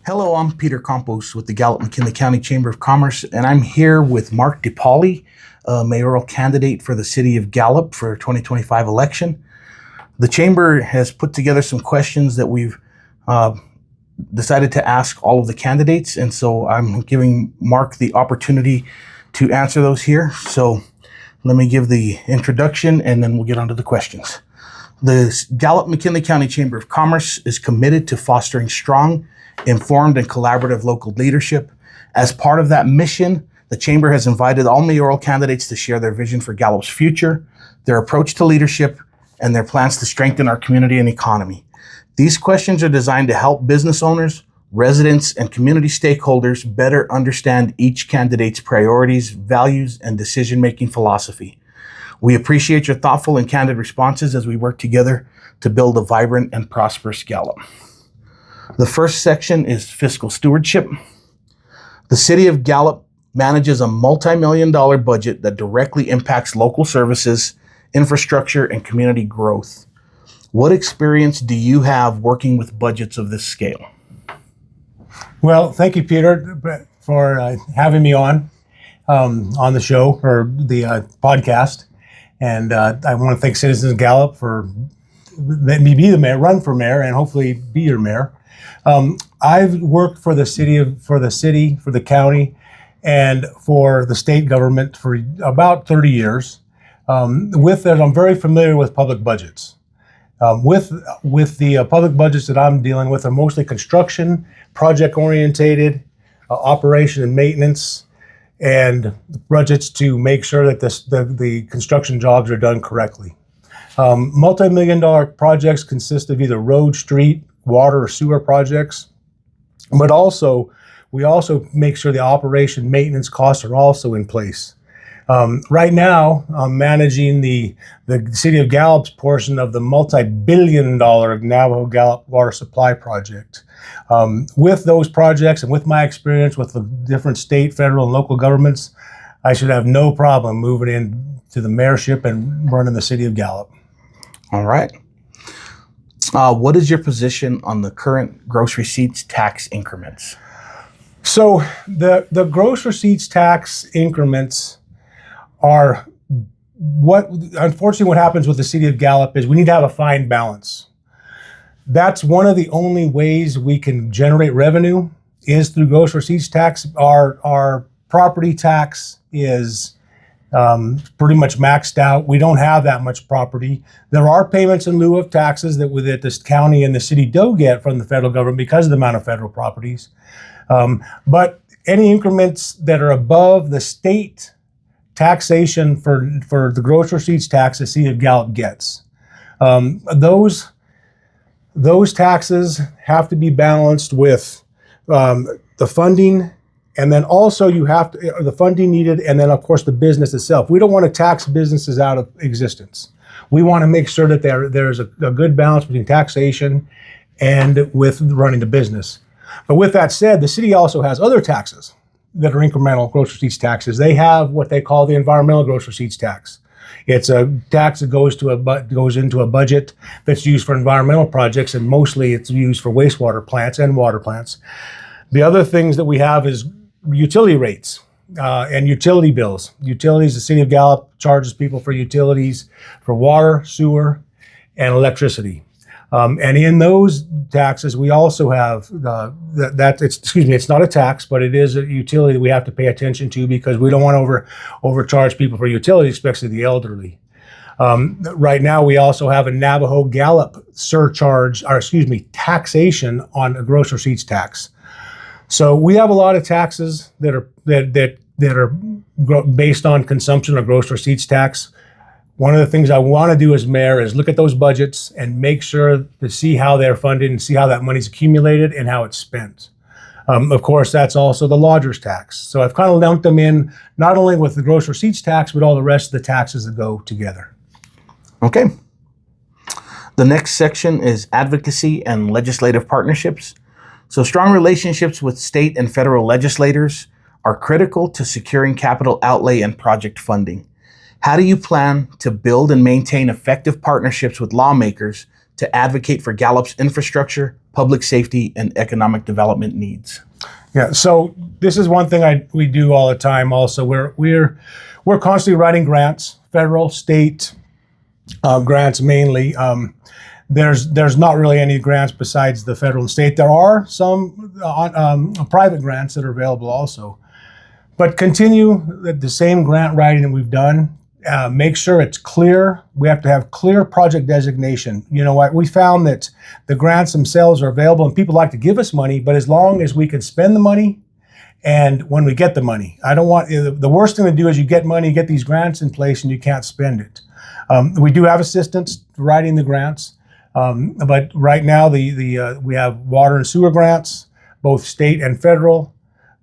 Hello, I'm Peter Campos with the Gallup McKinley County Chamber of Commerce, and I'm here with Marc DePauli, a mayoral candidate for the city of Gallup for 2025 election. The Chamber has put together some questions that we've decided to ask all of the candidates, and so I'm giving Marc the opportunity to answer those here. So let me give the introduction, and then we'll get on to the questions. The Gallup McKinley County Chamber of Commerce is committed to fostering strong, informed, and collaborative local leadership. As part of that mission, the Chamber has invited all mayoral candidates to share their vision for Gallup's future, their approach to leadership, and their plans to strengthen our community and economy. These questions are designed to help business owners, residents, and community stakeholders better understand each candidate's priorities, values, and decision-making philosophy. We appreciate your thoughtful and candid responses as we work together to build a vibrant and prosperous Gallup. The first section is fiscal stewardship. The city of Gallup manages a multi-million-dollar budget that directly impacts local services, infrastructure, and community growth. What experience do you have working with budgets of this scale? Well, thank you, Peter, for having me on the show or the podcast. And I want to thank Citizens Gallup for letting me be the mayor, run for mayor, and hopefully be your mayor. I've worked for the city, for the county, and for the state government for about 30 years. With that, I'm very familiar with public budgets. With the public budgets that I'm dealing with are mostly construction, project-orientated, operation and maintenance, and budgets to make sure that the construction jobs are done correctly. Multi-million-dollar projects consist of either road, street, water, or sewer projects, but we also make sure the operation maintenance costs are also in place. Right now, I'm managing the city of Gallup's portion of the multi-billion-dollar Navajo Gallup water supply project. With those projects and with my experience with the different state, federal, and local governments, I should have no problem moving into the mayorship and running the city of Gallup. All right. What is your position on the current gross receipts tax increments? So the gross receipts tax increments are unfortunately what happens with the city of Gallup is we need to have a fine balance. That's one of the only ways we can generate revenue is through gross receipts tax. Our property tax is pretty much maxed out. We don't have that much property. There are payments in lieu of taxes that this county and the city do get from the federal government because of the amount of federal properties. But any increments that are above the state taxation for the gross receipts tax the city of Gallup gets. Those taxes have to be balanced with the funding, and then also you have to, the funding needed, and then of course the business itself. We don't want to tax businesses out of existence. We want to make sure that there's a good balance between taxation and with running the business. But with that said, the city also has other taxes that are incremental gross receipts taxes. They have what they call the environmental gross receipts tax. It's a tax that goes into a budget that's used for environmental projects, and mostly it's used for wastewater plants and water plants. The other things that we have is utility rates and utility bills. Utilities, the city of Gallup charges people for utilities for water, sewer, and electricity. And in those taxes, we also have it's not a tax, but it is a utility that we have to pay attention to because we don't want to overcharge people for utilities, especially the elderly. Right now, we also have a Navajo Gallup taxation on a gross receipts tax. So we have a lot of taxes that are based on consumption or gross receipts tax. One of the things I want to do as mayor is look at those budgets and make sure to see how they're funded and see how that money's accumulated and how it's spent. Of course, that's also the lodger's tax. So I've kind of lumped them in, not only with the gross receipts tax, but all the rest of the taxes that go together. Okay. The next section is advocacy and legislative partnerships. So strong relationships with state and federal legislators are critical to securing capital outlay and project funding. How do you plan to build and maintain effective partnerships with lawmakers to advocate for Gallup's infrastructure, public safety, and economic development needs. Yeah, so this is one thing we do all the time. Also, we're constantly writing grants, federal, state grants mainly. There's not really any grants besides the federal and state. There are some private grants that are available also, but continue the same grant writing that we've done. Make sure it's clear. We have to have clear project designation. You know what? We found that the grants themselves are available and people like to give us money, but as long as we can spend the money and when we get the money. I don't want, the worst thing to do is you get money, get these grants in place and you can't spend it. We do have assistants writing the grants, but right now we have water and sewer grants, both state and federal,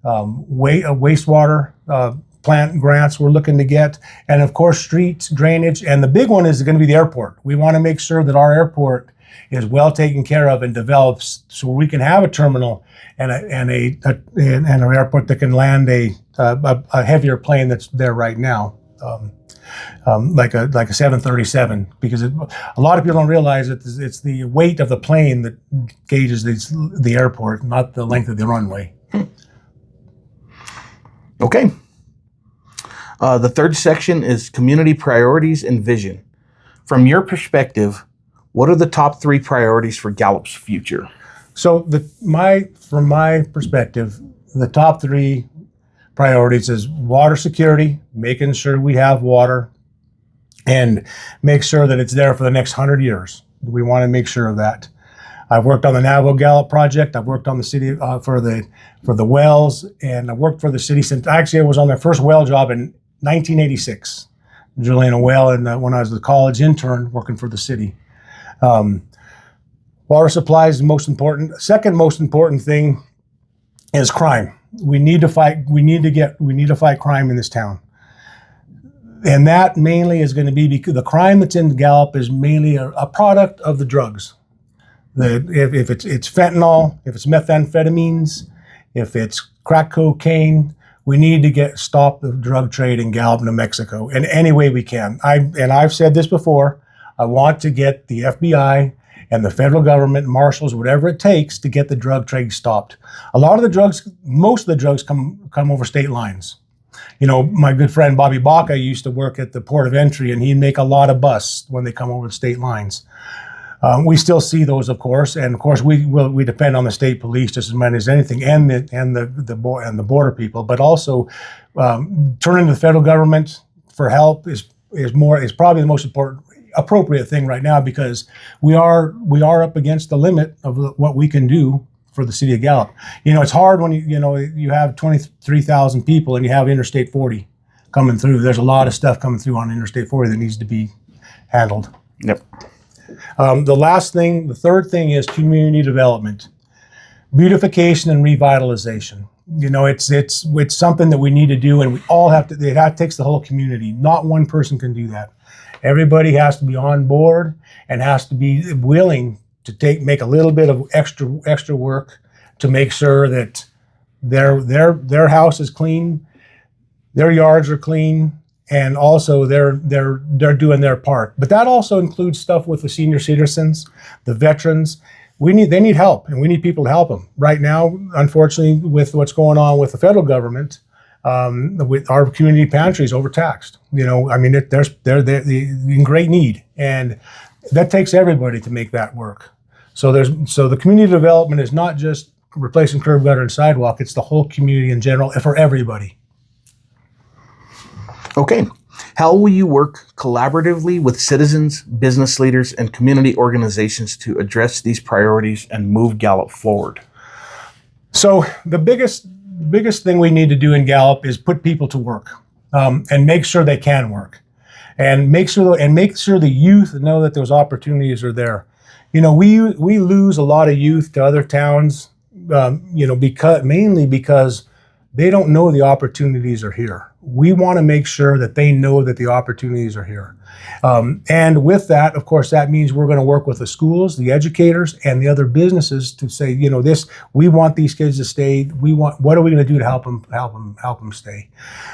wastewater plant grants we're looking to get, and of course streets, drainage, and the big one is going to be the airport. We want to make sure that our airport is well taken care of and develops so we can have a terminal and an airport that can land a heavier plane that's there right now, like a 737, because a lot of people don't realize that it's the weight of the plane that gauges the airport, not the length of the runway. Okay. The third section is community priorities and vision. From your perspective, what are the top 3 priorities for Gallup's future? So from my perspective, the top 3 priorities is water security, making sure we have water, and make sure that it's there for the next 100 years. We want to make sure of that. I've worked on the Navajo Gallup project. I've worked on the city for the wells, and I've worked for the city since actually I was on my first well job in 1986, drilling a well, and when I was a college intern working for the city. Water supply is the most important. Second most important thing is crime. We need to fight crime in this town. And that mainly is going to be because the crime that's in Gallup is mainly a product of the drugs. If it's fentanyl, if it's methamphetamines, if it's crack cocaine, we need to stop the drug trade in Gallup, New Mexico, in any way we can. I've said this before. I want to get the FBI and the federal government, marshals, whatever it takes to get the drug trade stopped. Most of the drugs come over state lines. You know, my good friend Bobby Baca used to work at the port of entry, and he'd make a lot of busts when they come over state lines. We still see those, of course, and of course we depend on the state police just as much as anything, and the border people. But also, turning to the federal government for help is probably the most appropriate thing right now, because we are up against the limit of what we can do for the city of Gallup. You know, it's hard when you have 23,000 people and you have Interstate 40 coming through. There's a lot of stuff coming through on Interstate 40 that needs to be handled. Yep. The third thing is community development, beautification and revitalization. You know, it's something that we need to do, and we all have to. It takes the whole community. Not one person can do that. Everybody has to be on board and has to be willing to make a little bit of extra work to make sure that their house is clean, their yards are clean, and also they're doing their part. But that also includes stuff with the senior citizens, the veterans. They need help, and we need people to help them. Right now, unfortunately, with what's going on with the federal government, with our community pantry is overtaxed. You know, I mean, they're in great need, and that takes everybody to make that work. So the community development is not just replacing curb, gutter, and sidewalk. It's the whole community in general, for everybody. Okay. How will you work collaboratively with citizens, business leaders, and community organizations to address these priorities and move Gallup forward? So the biggest thing we need to do in Gallup is put people to work, and make sure they can work, and make sure the youth know that those opportunities are there. You know, we lose a lot of youth to other towns, mainly because they don't know the opportunities are here. We want to make sure that they know that the opportunities are here. And with that, of course, that means we're going to work with the schools, the educators, and the other businesses to say, we want these kids to stay. What are we going to do to help them stay?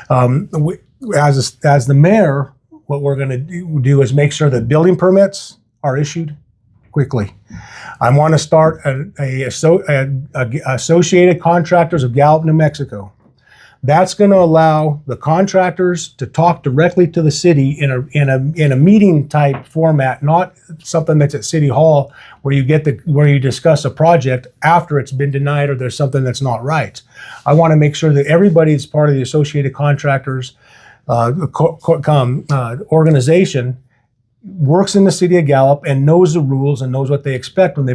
As the mayor, what we're going to do is make sure that building permits are issued quickly. I want to start Associated Contractors of Gallup, New Mexico. That's going to allow the contractors to talk directly to the city in a meeting type format, not something that's at City Hall where you discuss a project after it's been denied or there's something that's not right. I want to make sure that everybody that's part of the Associated Contractors organization works in the city of Gallup and knows the rules and knows what they expect when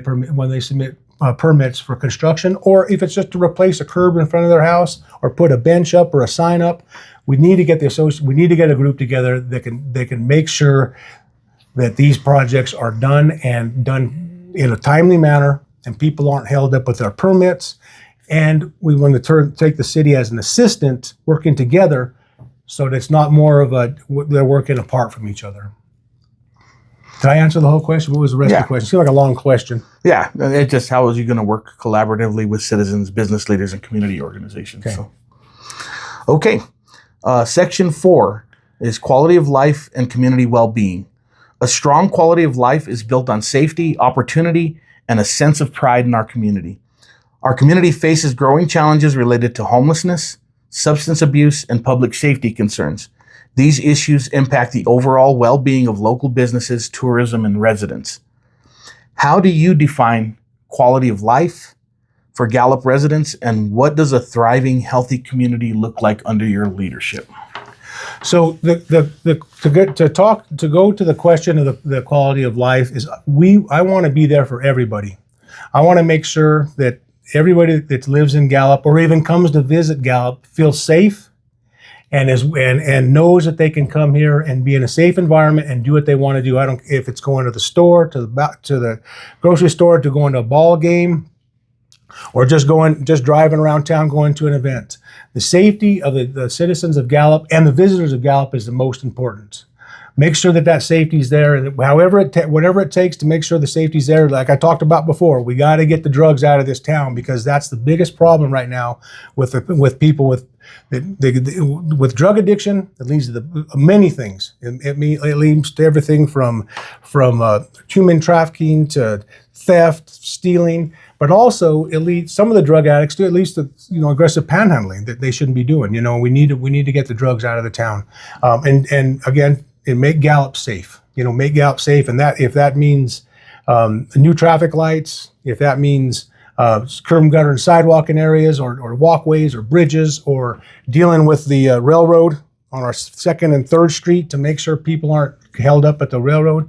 they submit permits for construction, or if it's just to replace a curb in front of their house or put a bench up or a sign up. We need to get a group together that can make sure that these projects are done in a timely manner and people aren't held up with their permits. And we want to take the city as an assistant working together so that it's not more of they're working apart from each other. Did I answer the whole question? What was the rest of the question? It seemed like a long question. Yeah, it's just how is you going to work collaboratively with citizens, business leaders, and community organizations. Okay. Section 4 is quality of life and community well-being. A strong quality of life is built on safety, opportunity, and a sense of pride in our community. Our community faces growing challenges related to homelessness, substance abuse, and public safety concerns. These issues impact the overall well-being of local businesses, tourism, and residents. How do you define quality of life for Gallup residents, and what does a thriving, healthy community look like under your leadership? So to go to the question of the quality of life is I want to be there for everybody. I want to make sure that everybody that lives in Gallup or even comes to visit Gallup feels safe and knows that they can come here and be in a safe environment and do what they want to do. I don't if it's going to the store, to the grocery store, to going to a ball game, or just driving around town, going to an event. The safety of the citizens of Gallup and the visitors of Gallup is the most important. Make sure that safety is there, and whatever it takes to make sure the safety's there. Like I talked about before, we got to get the drugs out of this town because that's the biggest problem right now with people with drug addiction. It leads to many things. It leads to everything from human trafficking to theft, stealing, but also it leads some of the drug addicts to at least aggressive panhandling that they shouldn't be doing. We need to get the drugs out of the town, and again. And make Gallup safe, make Gallup safe. And if that means new traffic lights, if that means curb, gutter, and sidewalk in areas or walkways or bridges, or dealing with the railroad on our 2nd and 3rd Street to make sure people aren't held up at the railroad.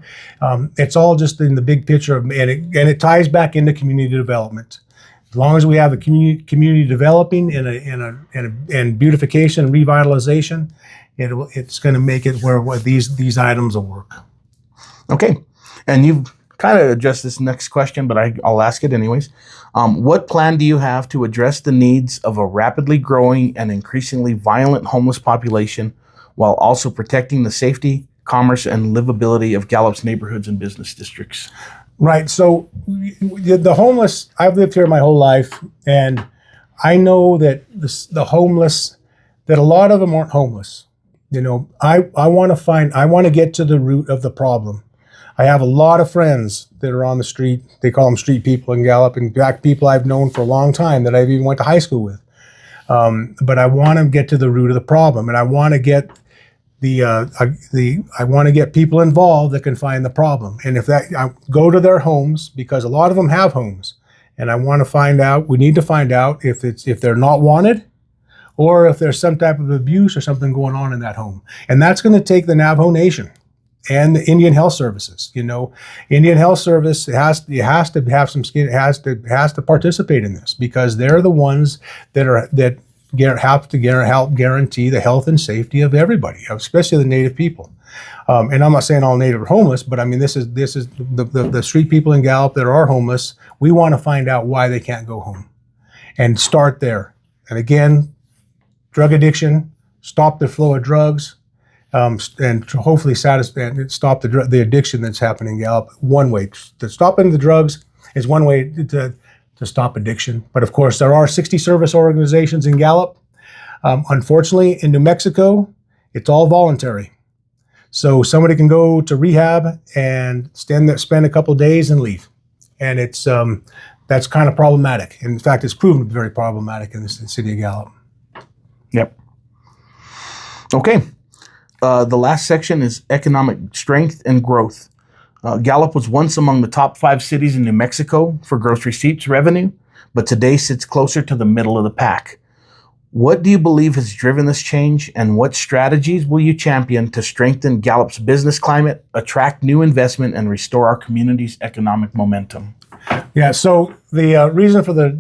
It's all just in the big picture, and it ties back into community development. As long as we have a community developing and beautification and revitalization, it's going to make it where these items will work. Okay, and you've kind of addressed this next question, but I'll ask it anyways. What plan do you have to address the needs of a rapidly growing and increasingly violent homeless population while also protecting the safety, commerce, and livability of Gallup's neighborhoods and business districts? Right. So the homeless, I've lived here my whole life, and I know that the homeless, that a lot of them aren't homeless. I want to get to the root of the problem. I have a lot of friends that are on the street. They call them street people in Gallup, and black people I've known for a long time that I've even went to high school with. But I want to get to the root of the problem, and I want to get I want to get people involved that can find the problem. And I go to their homes, because a lot of them have homes, and we need to find out if they're not wanted, or if there's some type of abuse or something going on in that home. And that's going to take the Navajo Nation and the Indian Health Services. Indian Health Service has to have some skin, has to participate in this, because they're the ones that have to help guarantee the health and safety of everybody, especially the Native people. And I'm not saying all Native are homeless, but I mean this is the street people in Gallup that are homeless. We want to find out why they can't go home, and start there. And again, drug addiction, stop the flow of drugs, and hopefully stop the addiction that's happening in Gallup. One way to stopping the drugs is one way to stop addiction. But of course, there are 60 service organizations in Gallup. Unfortunately, in New Mexico, it's all voluntary. So somebody can go to rehab and spend a couple of days and leave. And it's that's kind of problematic. In fact, it's proven to be very problematic in the city of Gallup. Yep. Okay. The last section is economic strength and growth. Gallup was once among the top 5 cities in New Mexico for gross receipts revenue, but today sits closer to the middle of the pack. What do you believe has driven this change, and what strategies will you champion to strengthen Gallup's business climate, attract new investment, and restore our community's economic momentum? Yeah, so the reason for the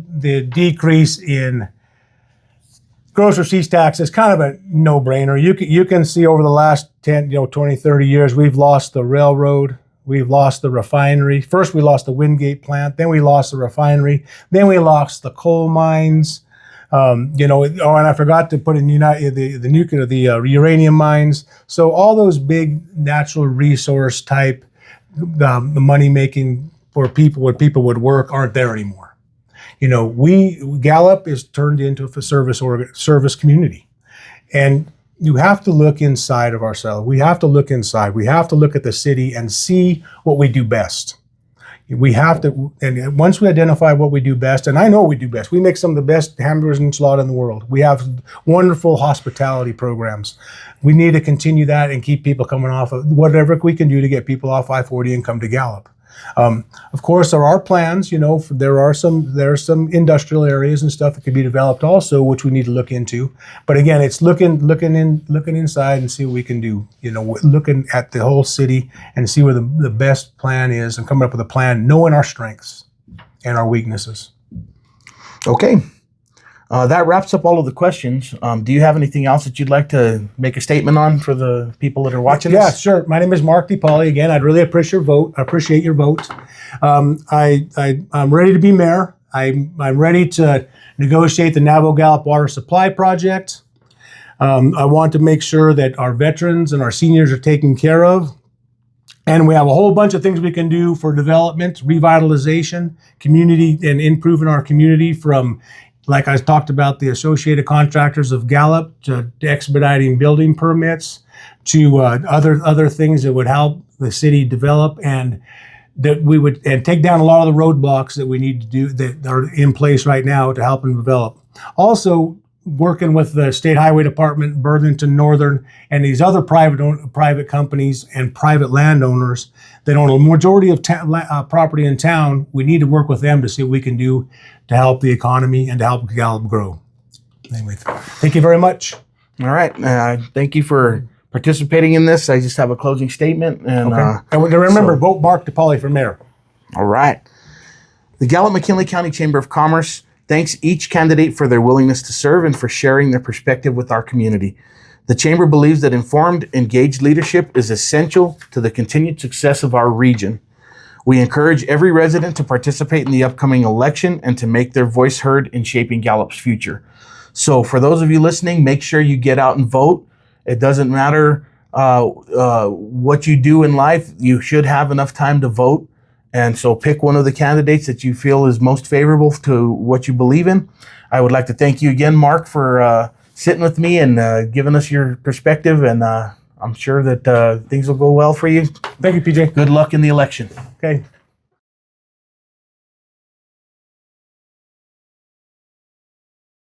decrease in gross receipts tax is kind of a no-brainer. You can see over the last 10, 20, 30 years, we've lost the railroad, we've lost the refinery. First, we lost the Wingate plant, then we lost the refinery, then we lost the coal mines. And I forgot to put in the uranium mines. So all those big natural resource type, the money making for people, where people would work, aren't there anymore. Gallup is turned into a service community, and you have to look inside of ourselves. We have to look inside. We have to look at the city and see what we do best. We have to, and once we identify what we do best, and I know we do best, we make some of the best hamburgers and enchilada in the world. We have wonderful hospitality programs. We need to continue that and keep people coming off of whatever we can do to get people off I-40 and come to Gallup. Of course, there are plans. There are some industrial areas and stuff that could be developed also, which we need to look into. But again, it's looking inside and see what we can do. Looking at the whole city and see where the best plan is, and coming up with a plan, knowing our strengths and our weaknesses. Okay. That wraps up all of the questions. Do you have anything else that you'd like to make a statement on for the people that are watching this? Yeah, sure. My name is Marc DePauli. Again, I'd really appreciate your vote. I'm ready to be mayor. I'm ready to negotiate the Navajo-Gallup water supply project. I want to make sure that our veterans and our seniors are taken care of. And we have a whole bunch of things we can do for development, revitalization, community, and improving our community, from, like I talked about, the associated contractors of Gallup, to expediting building permits, to other things that would help the city develop, and that we would take down a lot of the roadblocks that we need to do that are in place right now to help them develop. Also, working with the State Highway Department, Burlington Northern, and these other private companies and private landowners that own a majority of property in town. We need to work with them to see what we can do to help the economy and to help Gallup grow. Anyway, thank you very much. All right. Thank you for participating in this. I just have a closing statement. And, okay. And remember, vote Marc DePauli for mayor. All right. The Gallup-McKinley County Chamber of Commerce thanks each candidate for their willingness to serve and for sharing their perspective with our community. The Chamber believes that informed, engaged leadership is essential to the continued success of our region. We encourage every resident to participate in the upcoming election and to make their voice heard in shaping Gallup's future. So for those of you listening, make sure you get out and vote. It doesn't matter what you do in life, you should have enough time to vote. And so pick one of the candidates that you feel is most favorable to what you believe in. I would like to thank you again, Marc, for sitting with me and giving us your perspective. And I'm sure that things will go well for you. Thank you, PJ. Good luck in the election. Okay.